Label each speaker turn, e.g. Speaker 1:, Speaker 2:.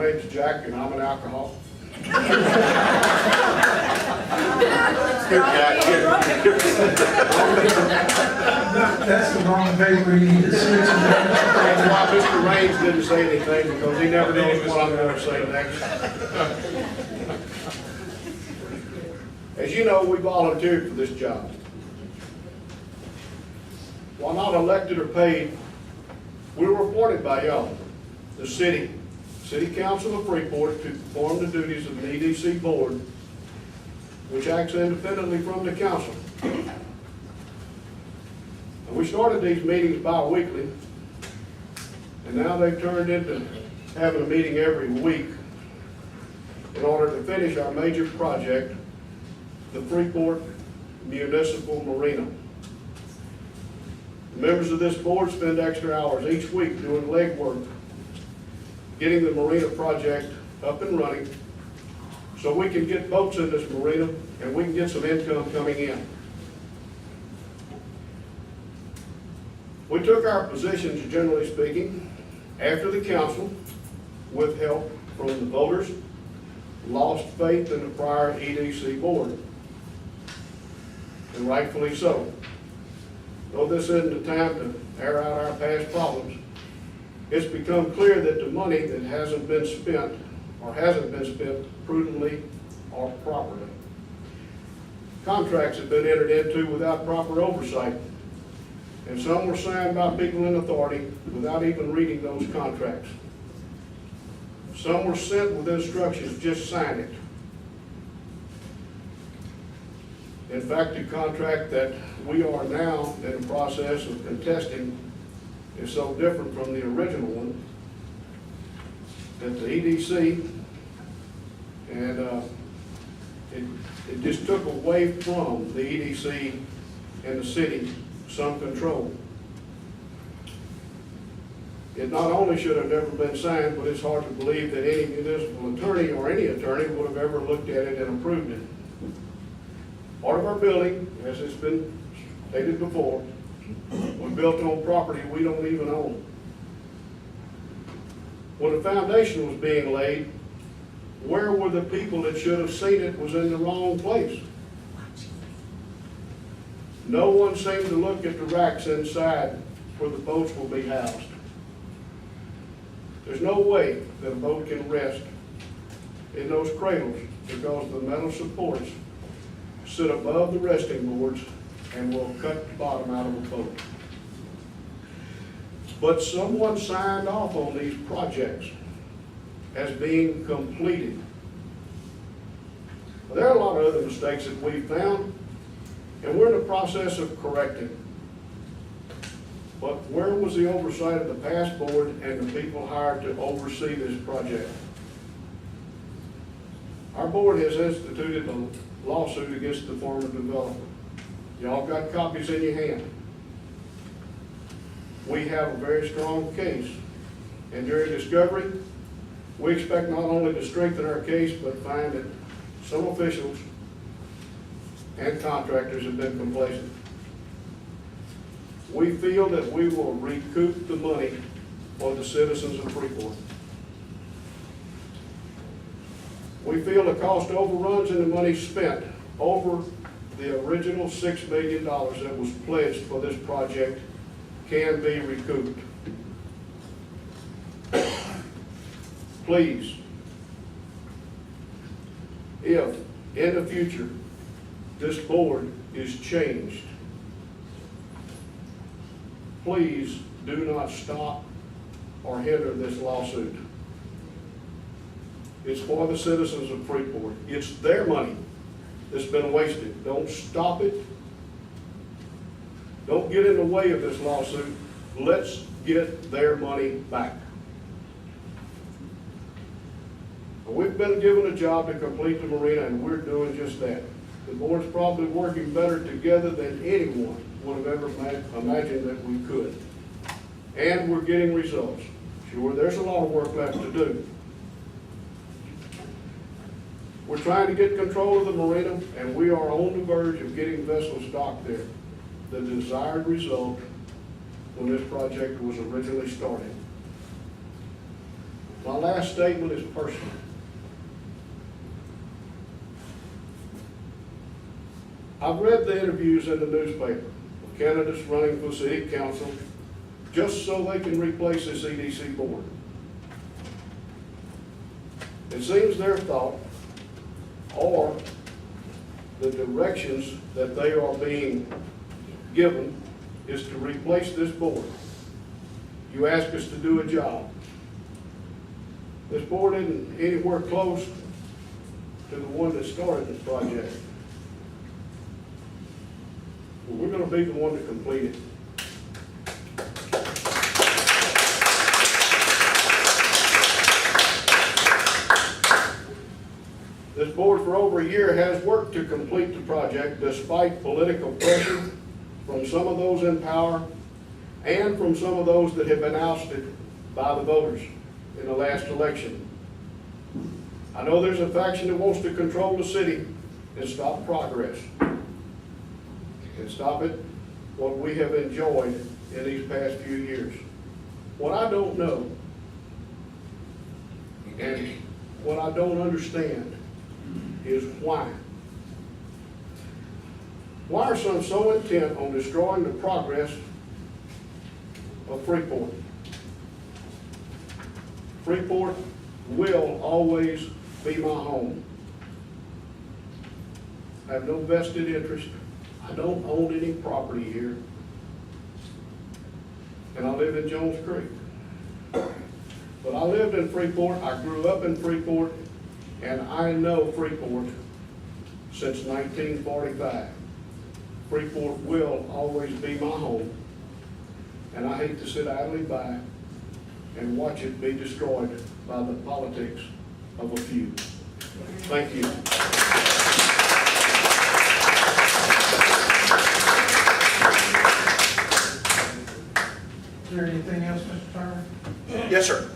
Speaker 1: name's Jack, and I'm an alcoholic.
Speaker 2: That's the wrong paper you need to switch it.
Speaker 1: That's why Mr. Raines didn't say anything, because he never knows what I'm going to say next. As you know, we volunteered for this job. While not elected or paid, we were appointed by y'all, the City Council of Freeport, to perform the duties of the EDC Board, which acts independently from the council. And we started these meetings bi-weekly, and now they've turned into having a meeting every week in order to finish our major project, the Freeport Municipal Marina. The members of this board spend extra hours each week doing legwork, getting the marina project up and running, so we can get boats in this marina and we can get some income coming in. We took our positions, generally speaking, after the council, with help from the voters, lost faith in the prior EDC board, and rightfully so. Though this isn't the time to air out our past problems, it's become clear that the money that hasn't been spent prudently or properly. Contracts have been entered into without proper oversight, and some were signed by people in authority without even reading those contracts. Some were sent with instructions, just sign it. In fact, the contract that we are now in the process of contesting is so different from the original one that the EDC, and it just took away from the EDC and the city some control. It not only should have never been signed, but it's hard to believe that any municipal attorney or any attorney would have ever looked at it and approved it. Part of our building, as it's been stated before, was built on property we don't even own. When the foundation was being laid, where were the people that should have seen it was in the wrong place? No one seemed to look at the racks inside where the boats will be housed. There's no way that a boat can rest in those cradles because the metal supports sit above the resting boards and will cut the bottom out of a boat. But someone signed off on these projects as being completed. Well, there are a lot of other mistakes that we've found, and we're in the process of correcting. But where was the oversight of the past board and the people hired to oversee this project? Our board has instituted a lawsuit against the former developer. Y'all got copies in your hand. We have a very strong case, and during discovery, we expect not only to strengthen our case, but find that some officials and contractors have been complacent. We feel that we will recoup the money for the citizens of Freeport. We feel the cost overruns and the money spent over the original $6 million that was pledged for this project can be recouped. Please, if in the future this board is changed, please do not stop or hinder this lawsuit. It's for the citizens of Freeport. It's their money that's been wasted. Don't stop it. Don't get in the way of this lawsuit. Let's get their money back. We've been given a job to complete the marina, and we're doing just that. The board's probably working better together than anyone would have ever imagined that we could. And we're getting results. Sure, there's a lot of work left to do. We're trying to get control of the marina, and we are on the verge of getting vessels docked there. The desired result when this project was originally started. My last statement is personal. I've read the interviews in the newspaper of candidates running for city council just so they can replace this EDC board. It seems their thought, or the directions that they are being given, is to replace this board. You ask us to do a job. This board isn't anywhere close to the one that started this project. Well, we're gonna be the one to complete it. This board for over a year has worked to complete the project despite political pressure from some of those in power and from some of those that have been ousted by the voters in the last election. I know there's a faction that wants to control the city and stop progress and stop it, what we have enjoyed in these past few years. What I don't know and what I don't understand is why. Why are some so intent on destroying the progress of Freeport? Freeport will always be my home. I have no vested interest. I don't own any property here. And I live in Jones Creek. But I lived in Freeport, I grew up in Freeport, and I know Freeport since 1945. Freeport will always be my home, and I hate to sit idly by and watch it be destroyed by the politics of a few. Thank you.
Speaker 2: Is there anything else, Mr. Turner?
Speaker 3: Yes, sir.